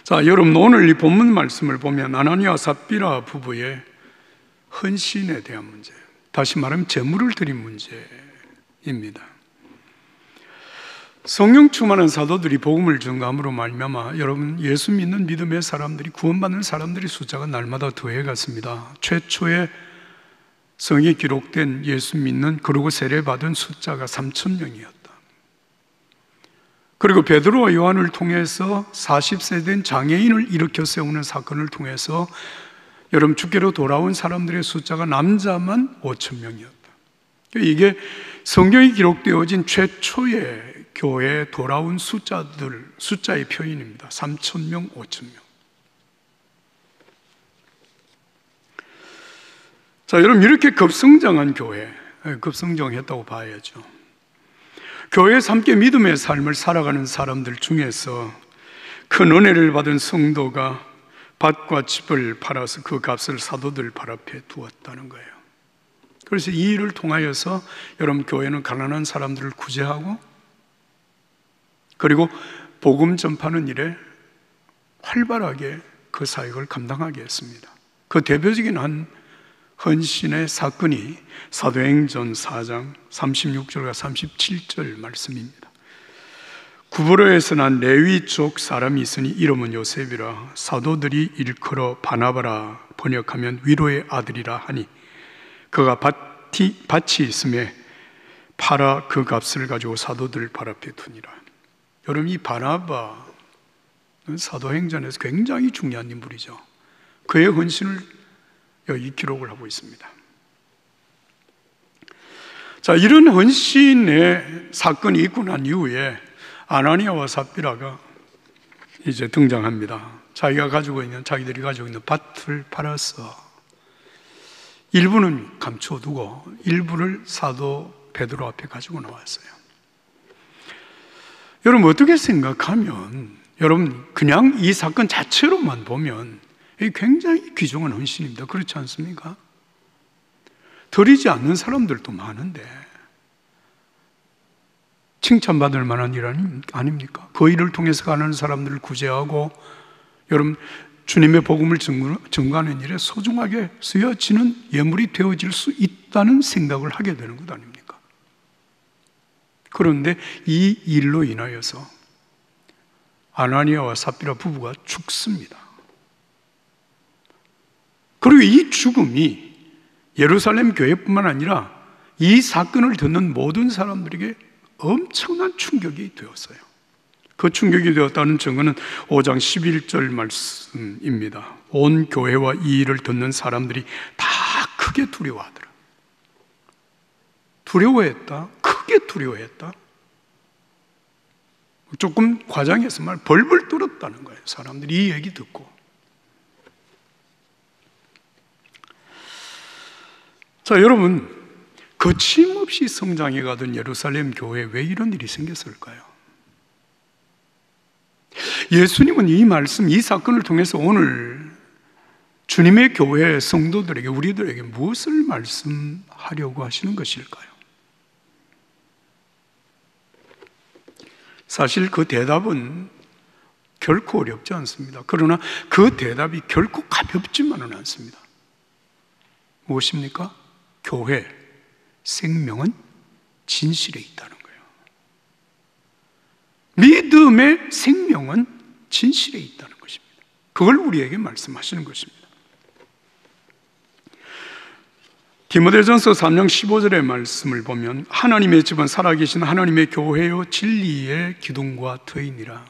자, 여러분, 오늘 이 본문 말씀을 보면 아나니아와 삽비라 부부의 헌신에 대한 문제, 다시 말하면 제물을 드린 문제입니다. 성령 충만한 사도들이 복음을 전감으로 말미암아 여러분, 예수 믿는 믿음의 사람들이, 구원받는 사람들의 숫자가 날마다 더해갔습니다. 최초의 성경에 기록된 예수 믿는, 그리고 세례받은 숫자가 3,000명이었다. 그리고 베드로와 요한을 통해서 40세 된 장애인을 일으켜 세우는 사건을 통해서 여러분, 주께로 돌아온 사람들의 숫자가 남자만 5,000명이었다. 이게 성경이 기록되어진 최초의 교회에 돌아온 숫자의 표현입니다. 3,000명, 5,000명. 자, 여러분, 이렇게 급성장한 교회, 급성장했다고 봐야죠. 교회에서 함께 믿음의 삶을 살아가는 사람들 중에서 큰 은혜를 받은 성도가 밭과 집을 팔아서 그 값을 사도들 발 앞에 두었다는 거예요. 그래서 이 일을 통하여서 여러분, 교회는 가난한 사람들을 구제하고, 그리고 복음 전파하는 일에 활발하게 그 사역을 감당하게 했습니다. 그 대표적인 한 헌신의 사건이 사도행전 4장 36절과 37절 말씀입니다. 구브로에서 난 레위족 사람이 있으니 이름은 요셉이라. 사도들이 일컬어 바나바라, 번역하면 위로의 아들이라 하니, 그가 밭이 있음에 팔아 그 값을 가지고 사도들 발 앞에 두니라. 여러분, 이 바나바는 사도행전에서 굉장히 중요한 인물이죠. 그의 헌신을 여기 기록을 하고 있습니다. 자, 이런 헌신의 사건이 있고 난 이후에 아나니아와 삽비라가 이제 등장합니다. 자기들이 가지고 있는 밭을 팔아서 일부는 감춰두고 일부를 사도 베드로 앞에 가지고 나왔어요. 여러분, 어떻게 생각하면, 여러분, 그냥 이 사건 자체로만 보면 이게 굉장히 귀중한 헌신입니다. 그렇지 않습니까? 드리지 않는 사람들도 많은데 칭찬받을 만한 일 아닙니까? 그 일을 통해서 가는 사람들을 구제하고, 여러분, 주님의 복음을 증거하는 일에 소중하게 쓰여지는 예물이 되어질 수 있다는 생각을 하게 되는 것 아닙니까? 그런데 이 일로 인하여서 아나니아와 삽비라 부부가 죽습니다. 그리고 이 죽음이 예루살렘 교회뿐만 아니라 이 사건을 듣는 모든 사람들에게 엄청난 충격이 되었어요. 그 충격이 되었다는 증거는 5장 11절 말씀입니다. 온 교회와 이 일을 듣는 사람들이 다 크게 두려워하더라. 두려워했다? 크게 두려워했다? 조금 과장해서 말, 벌벌 떨었다는 거예요. 사람들이 이 얘기 듣고. 자, 여러분, 거침없이 성장해 가던 예루살렘 교회에 왜 이런 일이 생겼을까요? 예수님은 이 말씀, 이 사건을 통해서 오늘 주님의 교회 성도들에게, 우리들에게 무엇을 말씀하려고 하시는 것일까요? 사실 그 대답은 결코 어렵지 않습니다. 그러나 그 대답이 결코 가볍지만은 않습니다. 무엇입니까? 교회, 생명은 진실에 있다는 거예요. 믿음의 생명은 진실에 있다는 것입니다. 그걸 우리에게 말씀하시는 것입니다. 디모데전서 3장 15절의 말씀을 보면 하나님의 집은 살아계신 하나님의 교회요 진리의 기둥과 터이니라.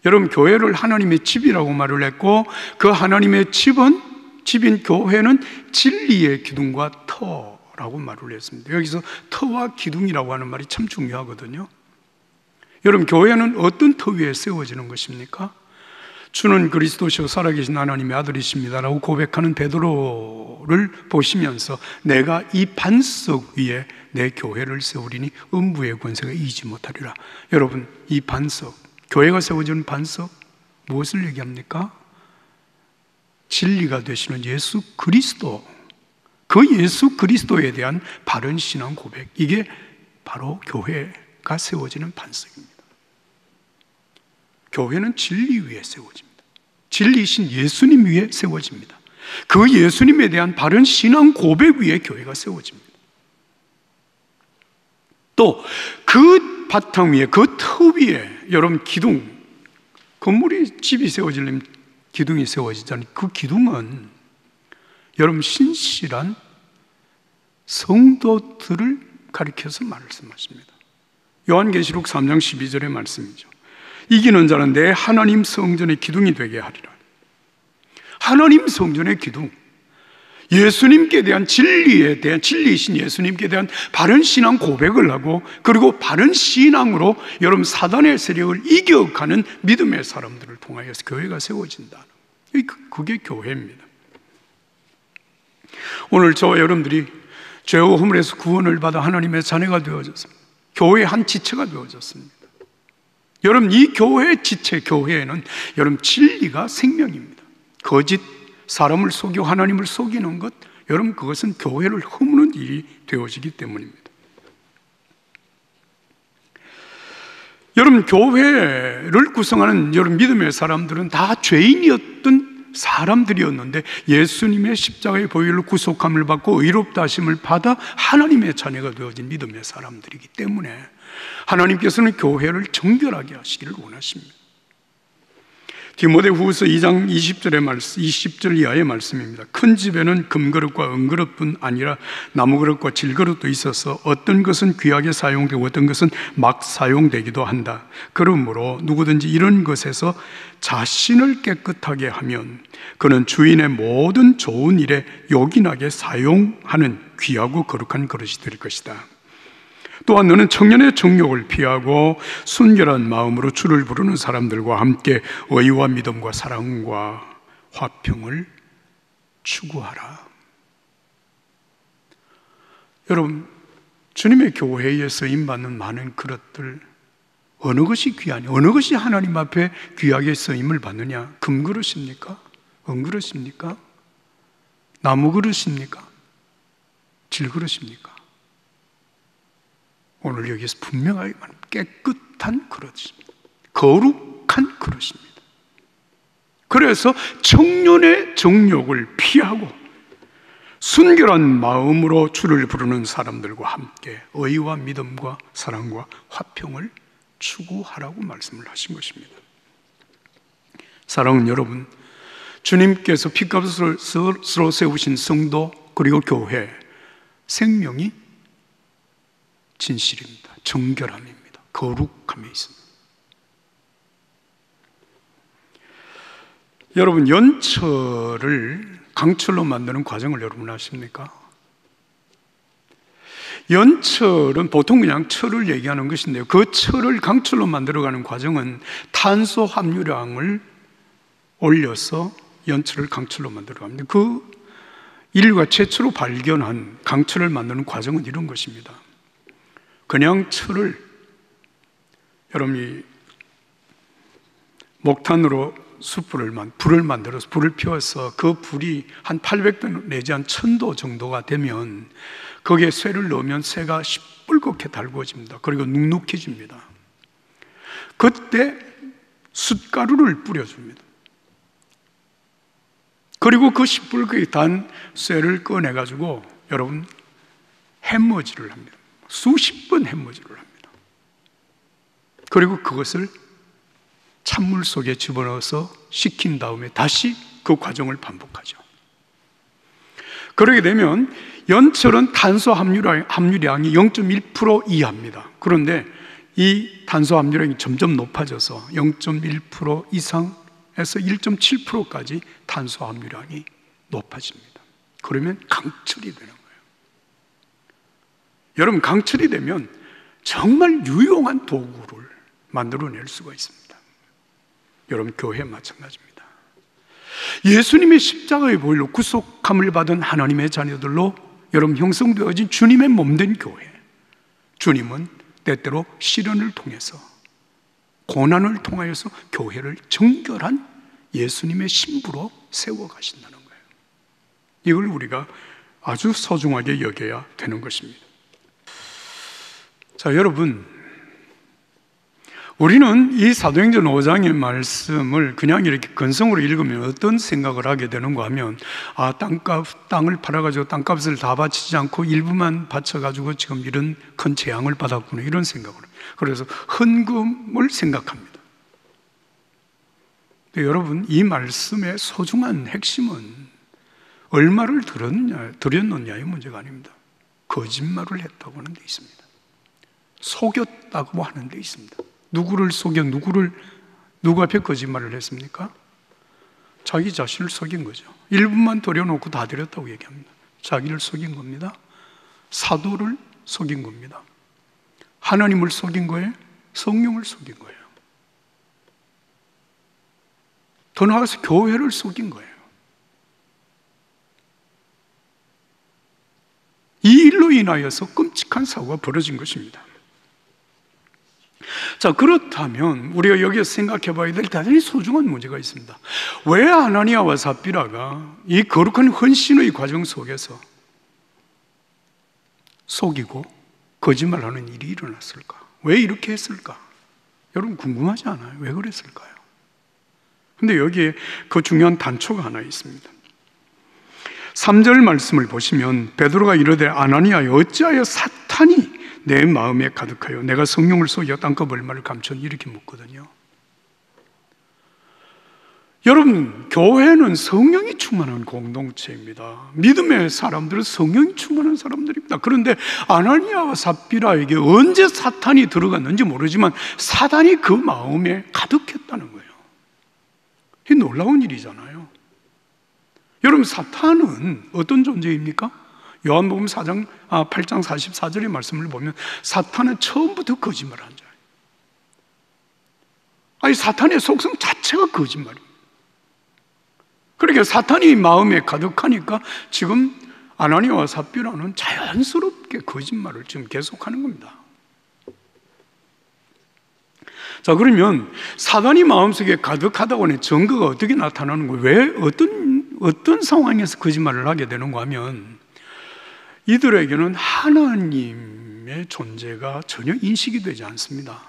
여러분, 교회를 하나님의 집이라고 말을 했고, 그 하나님의 집인 교회는 진리의 기둥과 터라고 말을 했습니다. 여기서 터와 기둥이라고 하는 말이 참 중요하거든요. 여러분, 교회는 어떤 터 위에 세워지는 것입니까? 주는 그리스도시요 살아계신 하나님의 아들이십니다라고 고백하는 베드로를 보시면서 내가 이 반석 위에 내 교회를 세우리니 음부의 권세가 이기지 못하리라. 여러분, 이 반석, 교회가 세워지는 반석, 무엇을 얘기합니까? 진리가 되시는 예수 그리스도, 그 예수 그리스도에 대한 바른 신앙 고백, 이게 바로 교회가 세워지는 반석입니다. 교회는 진리 위에 세워집니다. 진리이신 예수님 위에 세워집니다. 그 예수님에 대한 바른 신앙 고백 위에 교회가 세워집니다. 또 그 바탕 위에, 그 터 위에 여러분 기둥, 건물이 집이 세워지려면 기둥이 세워지잖아요. 그 기둥은 여러분 신실한 성도들을 가리켜서 말씀하십니다. 요한계시록 3장 12절의 말씀이죠. 이기는 자는 내 하나님 성전의 기둥이 되게 하리라. 하나님 성전의 기둥, 예수님께 대한 진리에 대한, 진리이신 예수님께 대한 바른 신앙 고백을 하고, 그리고 바른 신앙으로 여러분 사단의 세력을 이겨가는 믿음의 사람들을 통하여서 교회가 세워진다. 그게 교회입니다. 오늘 저와 여러분들이 죄와 허물에서 구원을 받아 하나님의 자녀가 되어졌습니다. 교회의 한 지체가 되어졌습니다. 여러분, 이 교회의 지체, 교회에는 여러분 진리가 생명입니다. 거짓, 사람을 속이고 하나님을 속이는 것, 여러분 그것은 교회를 허무는 일이 되어지기 때문입니다. 여러분, 교회를 구성하는 여러분 믿음의 사람들은 다 죄인이었던 사람들이었는데 예수님의 십자가의 보혈로 구속함을 받고 의롭다 하심을 받아 하나님의 자녀가 되어진 믿음의 사람들이기 때문에 하나님께서는 교회를 정결하게 하시기를 원하십니다. 디모데후서 2장 20절의 말씀, 20절 이하의 말씀입니다. 큰 집에는 금그릇과 은그릇뿐 아니라 나무그릇과 질그릇도 있어서 어떤 것은 귀하게 사용되고 어떤 것은 막 사용되기도 한다. 그러므로 누구든지 이런 것에서 자신을 깨끗하게 하면 그는 주인의 모든 좋은 일에 요긴하게 사용하는 귀하고 거룩한 그릇이 될 것이다. 또한 너는 청년의 정욕을 피하고 순결한 마음으로 주를 부르는 사람들과 함께 의와 믿음과 사랑과 화평을 추구하라. 여러분, 주님의 교회에 쓰임받는 많은 그릇들, 어느 것이 귀하냐? 어느 것이 하나님 앞에 귀하게 쓰임을 받느냐? 금그릇입니까? 은그릇입니까? 나무그릇입니까? 질그릇입니까? 오늘 여기서 분명하게 말합니다. 깨끗한 그릇입니다. 거룩한 그릇입니다. 그래서 청년의 정욕을 피하고 순결한 마음으로 주를 부르는 사람들과 함께 의와 믿음과 사랑과 화평을 추구하라고 말씀을 하신 것입니다. 사랑하는 여러분, 주님께서 피값으로 세우신 성도 그리고 교회, 생명이 진실입니다. 정결함입니다. 거룩함에 있습니다. 여러분, 연철을 강철로 만드는 과정을 여러분 아십니까? 연철은 보통 그냥 철을 얘기하는 것인데요, 그 철을 강철로 만들어가는 과정은 탄소 함유량을 올려서 연철을 강철로 만들어갑니다. 그 인류가 최초로 발견한 강철을 만드는 과정은 이런 것입니다. 그냥 철을 여러분이 목탄으로 불을 만들어서 불을 피워서 그 불이 한 800도 내지 한 1000도 정도가 되면 거기에 쇠를 넣으면 쇠가 시뻘겋게 달구어집니다. 그리고 눅눅해집니다. 그때 숯가루를 뿌려줍니다. 그리고 그 시뻘겋게 단 쇠를 꺼내가지고 여러분 햄머지를 합니다. 수십 번 햄머지를 합니다. 그리고 그것을 찬물 속에 집어넣어서 식힌 다음에 다시 그 과정을 반복하죠. 그러게 되면 연철은 탄소 함유량이 0.1% 이하입니다. 그런데 이 탄소 함유량이 점점 높아져서 0.1% 이상에서 1.7%까지 탄소 함유량이 높아집니다. 그러면 강철이 되는 거예요. 여러분, 강철이 되면 정말 유용한 도구를 만들어낼 수가 있습니다. 여러분, 교회 마찬가지입니다. 예수님의 십자가의 보혈로 구속함을 받은 하나님의 자녀들로 여러분 형성되어진 주님의 몸된 교회, 주님은 때때로 시련을 통해서, 고난을 통하여서 교회를 정결한 예수님의 신부로 세워가신다는 거예요. 이걸 우리가 아주 소중하게 여겨야 되는 것입니다. 자, 여러분, 우리는 이 사도행전 5장의 말씀을 그냥 이렇게 건성으로 읽으면 어떤 생각을 하게 되는가 하면, 땅을 팔아가지고 땅값을 다 바치지 않고 일부만 바쳐가지고 지금 이런 큰 재앙을 받았구나, 이런 생각을. 그래서 헌금을 생각합니다. 근데 여러분, 이 말씀의 소중한 핵심은 얼마를 드렸느냐의 문제가 아닙니다. 거짓말을 했다고 하는 데 있습니다. 속였다고 하는 데 있습니다. 누구를 속여, 누구 앞에 거짓말을 했습니까? 자기 자신을 속인 거죠. 일부만 드려놓고 다 드렸다고 얘기합니다. 자기를 속인 겁니다. 사도를 속인 겁니다. 하나님을 속인 거예요. 성령을 속인 거예요. 더 나아가서 교회를 속인 거예요. 이 일로 인하여서 끔찍한 사고가 벌어진 것입니다. 자, 그렇다면 우리가 여기서 생각해 봐야 될 대단히 소중한 문제가 있습니다. 왜 아나니아와 삽비라가 이 거룩한 헌신의 과정 속에서 속이고 거짓말하는 일이 일어났을까? 왜 이렇게 했을까? 여러분 궁금하지 않아요? 왜 그랬을까요? 근데 여기에 그 중요한 단초가 하나 있습니다. 3절 말씀을 보시면 베드로가 이르되 아나니아여 어찌하여 사탄이 내 마음에 가득하여 내가 성령을 속여 땅값 얼마를 감췄니? 이렇게 묻거든요. 여러분, 교회는 성령이 충만한 공동체입니다. 믿음의 사람들은 성령이 충만한 사람들입니다. 그런데 아나니아와 삽비라에게 언제 사탄이 들어갔는지 모르지만 사단이 그 마음에 가득했다는 거예요. 이 놀라운 일이잖아요. 여러분, 사탄은 어떤 존재입니까? 요한복음 8장 44절의 말씀을 보면 사탄은 처음부터 거짓말을 한 자예요. 아니, 사탄의 속성 자체가 거짓말입니다. 그러니까 사탄이 마음에 가득하니까 지금 아나니아와 삽비라는 자연스럽게 거짓말을 지금 계속하는 겁니다. 자, 그러면 사단이 마음속에 가득하다고 하는 증거가 어떻게 나타나는 거예요? 왜 어떤 상황에서 거짓말을 하게 되는가 하면 이들에게는 하나님의 존재가 전혀 인식이 되지 않습니다.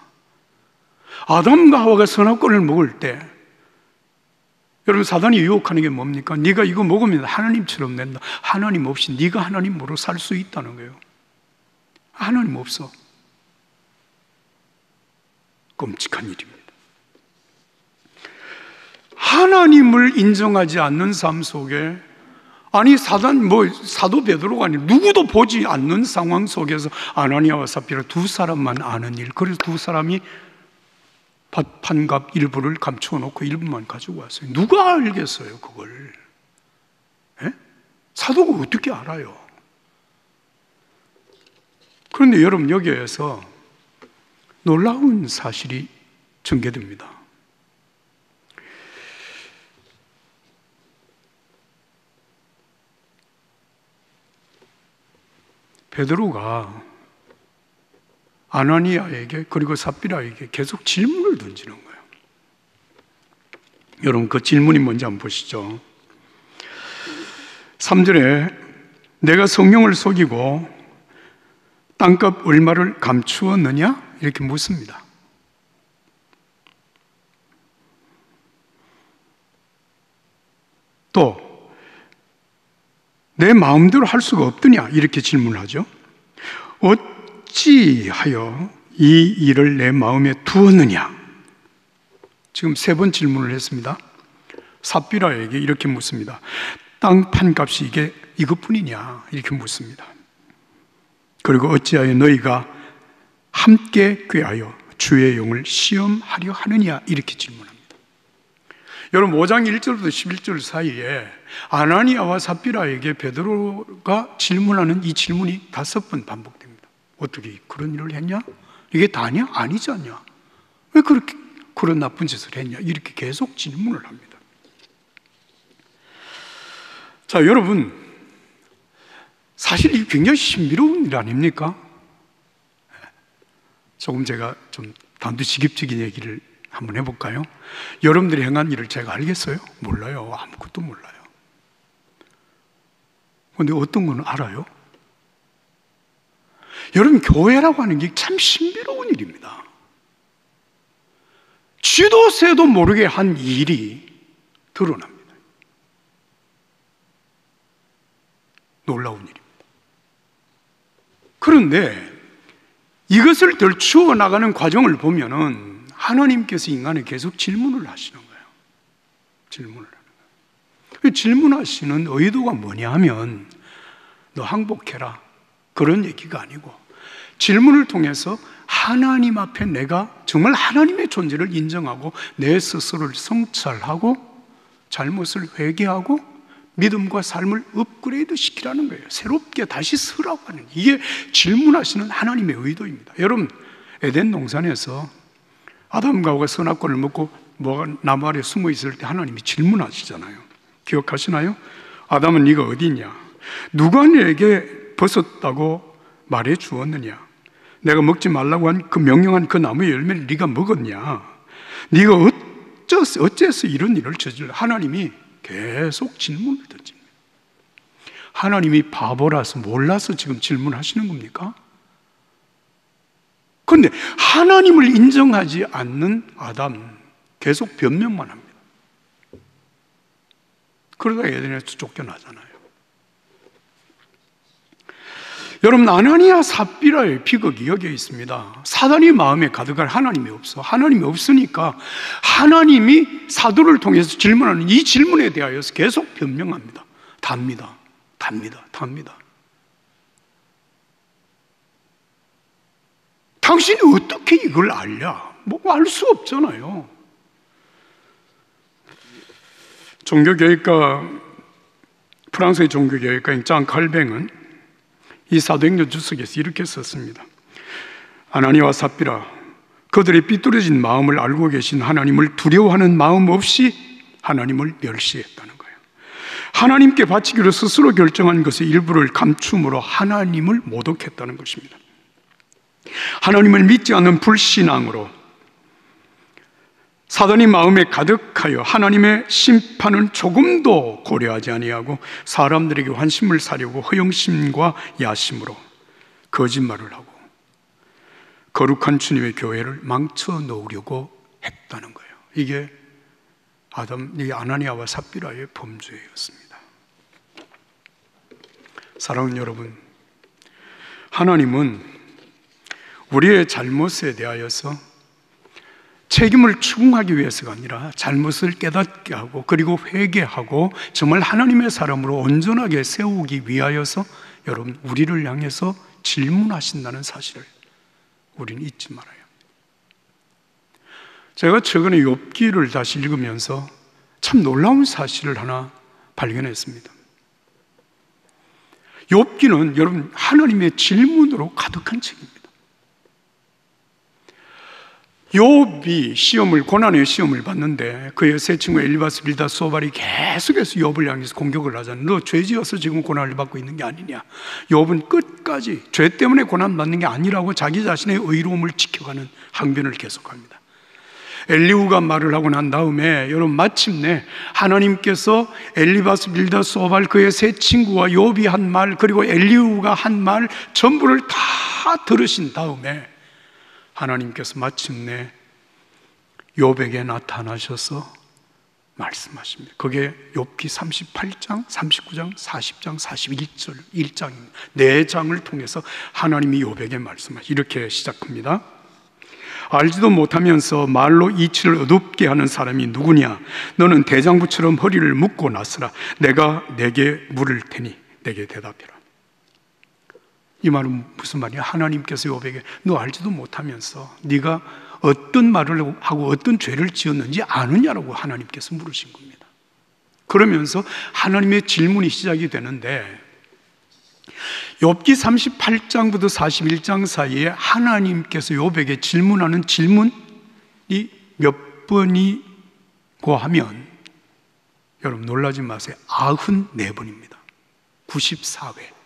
아담과 하와가 선악과를 먹을 때 여러분, 사단이 유혹하는 게 뭡니까? 네가 이거 먹으면 하나님처럼 된다. 하나님 없이 네가 하나님으로 살 수 있다는 거예요. 하나님 없어. 끔찍한 일입니다. 하나님을 인정하지 않는 삶 속에, 아니 사도 베드로가 아니라 누구도 보지 않는 상황 속에서 아나니아와 삽비라 두 사람만 아는 일. 그래서 두 사람이 판값 일부를 감추어 놓고 일부만 가지고 왔어요. 누가 알겠어요, 그걸? 에? 사도가 어떻게 알아요? 그런데 여러분, 여기에서 놀라운 사실이 전개됩니다. 베드로가 아나니아에게 그리고 삽비라에게 계속 질문을 던지는 거예요. 여러분, 그 질문이 뭔지 한번 보시죠. 3절에 내가 성령을 속이고 땅값 얼마를 감추었느냐? 이렇게 묻습니다. 또 내 마음대로 할 수가 없더냐? 이렇게 질문하죠. 어찌하여 이 일을 내 마음에 두었느냐? 지금 세 번 질문을 했습니다. 삽비라에게 이렇게 묻습니다. 땅 판값이 이것뿐이냐? 이렇게 묻습니다. 그리고 어찌하여 너희가 함께 꾀하여 주의 영을 시험하려 하느냐? 이렇게 질문합니다. 여러분, 5장 1절부터 11절 사이에 아나니아와 삽비라에게 베드로가 질문하는 이 질문이 5번 반복됩니다. 어떻게 그런 일을 했냐? 이게 다냐? 아니지 않냐? 왜 그렇게 그런 나쁜 짓을 했냐? 이렇게 계속 질문을 합니다. 자, 여러분, 사실 이게 굉장히 신비로운 일 아닙니까? 조금 제가 좀 단도직입적인 얘기를 한번 해볼까요? 여러분들이 행한 일을 제가 알겠어요? 몰라요. 아무것도 몰라요. 그런데 어떤 건 알아요? 여러분, 교회라고 하는 게 참 신비로운 일입니다. 쥐도 새도 모르게 한 일이 드러납니다. 놀라운 일입니다. 그런데 이것을 덜추어 나가는 과정을 보면은 하나님께서 인간에 계속 질문을 하시는 거예요. 질문을 하는 거예요. 질문하시는 의도가 뭐냐 하면 너 항복해라, 그런 얘기가 아니고, 질문을 통해서 하나님 앞에 내가 정말 하나님의 존재를 인정하고 내 스스로를 성찰하고 잘못을 회개하고 믿음과 삶을 업그레이드 시키라는 거예요. 새롭게 다시 서라고 하는, 이게 질문하시는 하나님의 의도입니다. 여러분, 에덴 동산에서 아담과 하와가 선악과를 먹고 나무 아래 숨어 있을 때 하나님이 질문하시잖아요. 기억하시나요? 아담은 네가 어디 있냐? 누가 내게 벗었다고 말해 주었느냐? 내가 먹지 말라고 한 그 명령한 그 나무의 열매를 네가 먹었냐? 네가 어째서 이런 일을 저질러? 하나님이 계속 질문을 던집니다. 하나님이 바보라서 몰라서 지금 질문하시는 겁니까? 그런데 하나님을 인정하지 않는 아담, 계속 변명만 합니다. 그러다 에덴에서 쫓겨나잖아요. 여러분, 아나니아 삽비라의 비극이 여기에 있습니다. 사단이 마음에 가득할 하나님이 없어. 하나님이 없으니까 하나님이 사도를 통해서 질문하는 이 질문에 대하여서 계속 변명합니다. 답니다. 당신이 어떻게 이걸 알냐? 뭐 알 수 없잖아요. 종교교육가, 프랑스의 종교교육가인 장 칼뱅은 이 사도행전 주석에서 이렇게 썼습니다. 아나니아와 삽비라, 그들의 삐뚤어진 마음을 알고 계신 하나님을 두려워하는 마음 없이 하나님을 멸시했다는 거예요. 하나님께 바치기로 스스로 결정한 것의 일부를 감춤으로 하나님을 모독했다는 것입니다. 하나님을 믿지 않는 불신앙으로 사단이 마음에 가득하여 하나님의 심판은 조금도 고려하지 아니하고 사람들에게 환심을 사려고 허영심과 야심으로 거짓말을 하고 거룩한 주님의 교회를 망쳐 놓으려고 했다는 거예요. 이게 아나니아와 삽비라의 범죄였습니다. 사랑하는 여러분, 하나님은 우리의 잘못에 대하여서 책임을 추궁하기 위해서가 아니라 잘못을 깨닫게 하고 그리고 회개하고 정말 하나님의 사람으로 온전하게 세우기 위하여서 여러분, 우리를 향해서 질문하신다는 사실을 우리는 잊지 말아요. 제가 최근에 욥기를 다시 읽으면서 참 놀라운 사실을 하나 발견했습니다. 욥기는 여러분, 하나님의 질문으로 가득한 책입니다. 욥이 고난의 시험을 받는데 그의 세 친구 엘리바스, 빌닷, 소발이 계속해서 욥을 향해서 공격을 하잖아요. 너 죄지어서 지금 고난을 받고 있는 게 아니냐. 욥은 끝까지 죄 때문에 고난받는 게 아니라고 자기 자신의 의로움을 지켜가는 항변을 계속합니다. 엘리후가 말을 하고 난 다음에 여러분, 마침내 하나님께서 엘리바스, 빌닷, 소발, 그의 세 친구와 욥이 한 말, 그리고 엘리후가 한 말 전부를 다 들으신 다음에 하나님께서 마침내 욥에게 나타나셔서 말씀하십니다. 그게 욥기 38장, 39장, 40장, 41절 1장입니다. 4장을 통해서 하나님이 욥에게 말씀하시죠. 이렇게 시작합니다. 알지도 못하면서 말로 이치를 어둡게 하는 사람이 누구냐? 너는 대장부처럼 허리를 묶고 나서라. 내가 내게 물을 테니 내게 대답해라. 이 말은 무슨 말이야? 하나님께서 욥에게 너 알지도 못하면서 네가 어떤 말을 하고 어떤 죄를 지었는지 아느냐라고 하나님께서 물으신 겁니다. 그러면서 하나님의 질문이 시작이 되는데, 욥기 38장부터 41장 사이에 하나님께서 욥에게 질문하는 질문이 몇 번이고 하면 여러분 놀라지 마세요. 94번입니다. 94회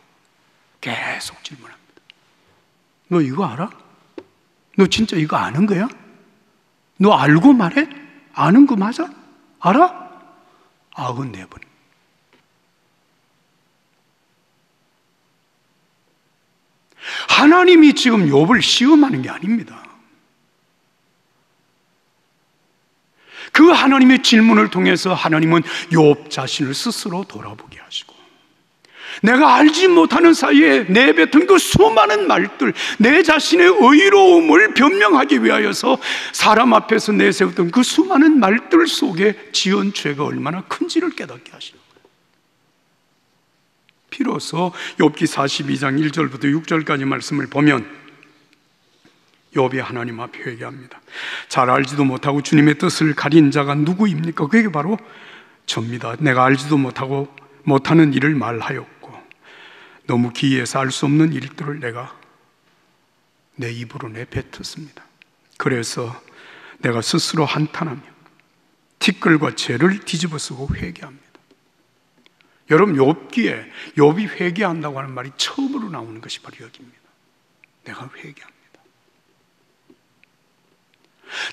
계속 질문합니다. 너 이거 알아? 너 진짜 이거 아는 거야? 너 알고 말해? 아는 거 맞아? 알아? 94번. 하나님이 지금 욥을 시험하는 게 아닙니다. 그 하나님의 질문을 통해서 하나님은 욥 자신을 스스로 돌아보게 하시고, 내가 알지 못하는 사이에 내뱉은 그 수많은 말들, 내 자신의 의로움을 변명하기 위하여서 사람 앞에서 내세웠던 그 수많은 말들 속에 지은 죄가 얼마나 큰지를 깨닫게 하시는 거예요. 비로소 욥기 42장 1절부터 6절까지 말씀을 보면 욥이 하나님 앞에 회개합니다. 잘 알지도 못하고 주님의 뜻을 가린 자가 누구입니까? 그게 바로 접니다. 내가 알지도 못하고 못하는 일을 말하였고, 너무 기이해서 알 수 없는 일들을 내가 내 입으로 내뱉었습니다. 그래서 내가 스스로 한탄하며 티끌과 죄를 뒤집어쓰고 회개합니다. 여러분, 욥기에 욥이 회개한다고 하는 말이 처음으로 나오는 것이 바로 여기입니다. 내가 회개합니다.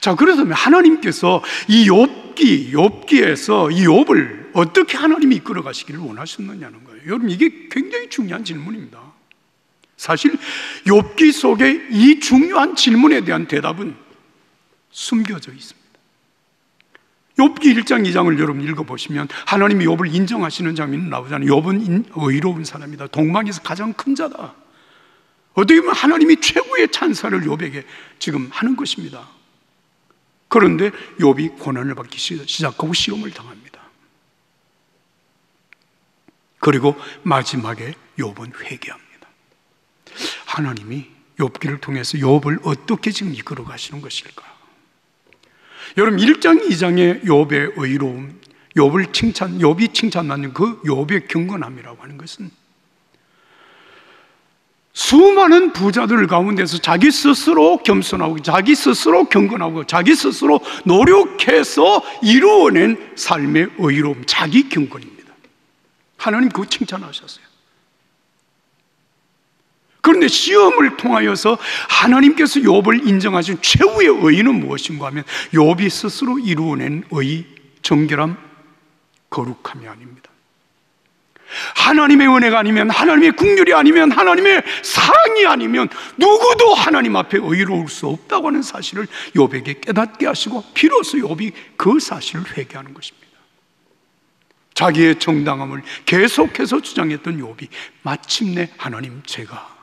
자, 그래서 하나님께서 이 욥기에서 이 욥을 어떻게 하나님이 이끌어 가시기를 원하셨느냐는 거예요. 여러분, 이게 굉장히 중요한 질문입니다. 사실 욥기 속에 이 중요한 질문에 대한 대답은 숨겨져 있습니다. 욥기 1장 2장을 여러분 읽어보시면 하나님이 욥을 인정하시는 장면이 나오잖아요. 욥은 의로운 사람이다. 동방에서 가장 큰 자다. 어떻게 보면 하나님이 최고의 찬사를 욥에게 지금 하는 것입니다. 그런데 욥이 고난을 받기 시작하고 시험을 당합니다. 그리고 마지막에 욥은 회개합니다. 하나님이 욥기를 통해서 욥을 어떻게 지금 이끌어 가시는 것일까? 여러분, 1장 2장의 욥의 의로움, 욥이 칭찬받는 그 욥의 경건함이라고 하는 것은 수많은 부자들 가운데서 자기 스스로 겸손하고 자기 스스로 경건하고 자기 스스로 노력해서 이루어낸 삶의 의로움, 자기 경건입니다. 하나님 그거 칭찬하셨어요. 그런데 시험을 통하여서 하나님께서 욥을 인정하신 최후의 의의는 무엇인가 하면 욥이 스스로 이루어낸 의, 정결함, 거룩함이 아닙니다. 하나님의 은혜가 아니면, 하나님의 긍휼이 아니면, 하나님의 사랑이 아니면 누구도 하나님 앞에 의로울 수 없다고 하는 사실을 욥에게 깨닫게 하시고, 비로소 욥이 그 사실을 회개하는 것입니다. 자기의 정당함을 계속해서 주장했던 욥이 마침내 하나님, 제가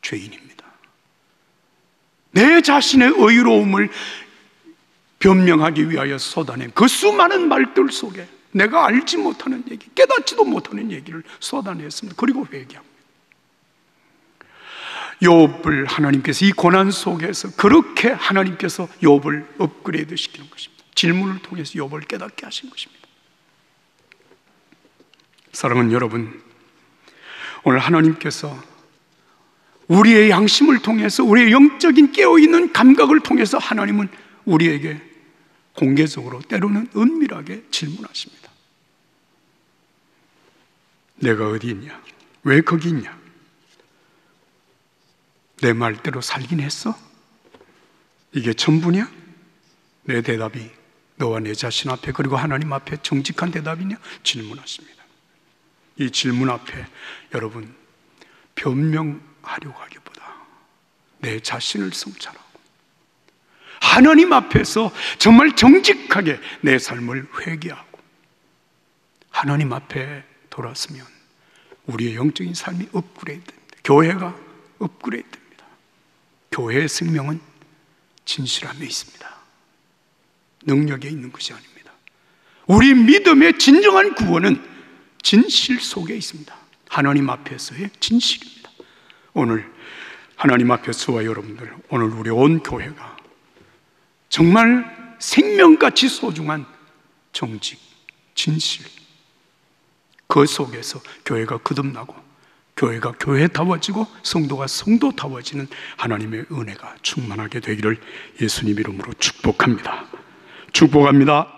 죄인입니다. 내 자신의 의로움을 변명하기 위하여 쏟아낸 그 수많은 말들 속에 내가 알지 못하는 얘기, 깨닫지도 못하는 얘기를 쏟아냈습니다. 그리고 회개합니다. 욥을 하나님께서 이 고난 속에서 그렇게 하나님께서 욥을 업그레이드 시키는 것입니다. 질문을 통해서 욥을 깨닫게 하신 것입니다. 사랑하는 여러분, 오늘 하나님께서 우리의 양심을 통해서, 우리의 영적인 깨어있는 감각을 통해서 하나님은 우리에게 공개적으로, 때로는 은밀하게 질문하십니다. 내가 어디 있냐? 왜 거기 있냐? 내 말대로 살긴 했어? 이게 전부냐? 내 대답이 너와 내 자신 앞에, 그리고 하나님 앞에 정직한 대답이냐? 질문하십니다. 이 질문 앞에 여러분, 변명하려고 하기보다 내 자신을 성찰하고 하나님 앞에서 정말 정직하게 내 삶을 회개하고 하나님 앞에 돌아서면 우리의 영적인 삶이 업그레이드 됩니다. 교회가 업그레이드 됩니다. 교회의 생명은 진실함에 있습니다. 능력에 있는 것이 아닙니다. 우리 믿음의 진정한 구원은 진실 속에 있습니다. 하나님 앞에서의 진실입니다. 오늘 하나님 앞에서 저와 여러분들, 오늘 우리 온 교회가 정말 생명같이 소중한 정직, 진실, 그 속에서 교회가 거듭나고 교회가 교회다워지고 성도가 성도다워지는 하나님의 은혜가 충만하게 되기를 예수님 이름으로 축복합니다. 축복합니다.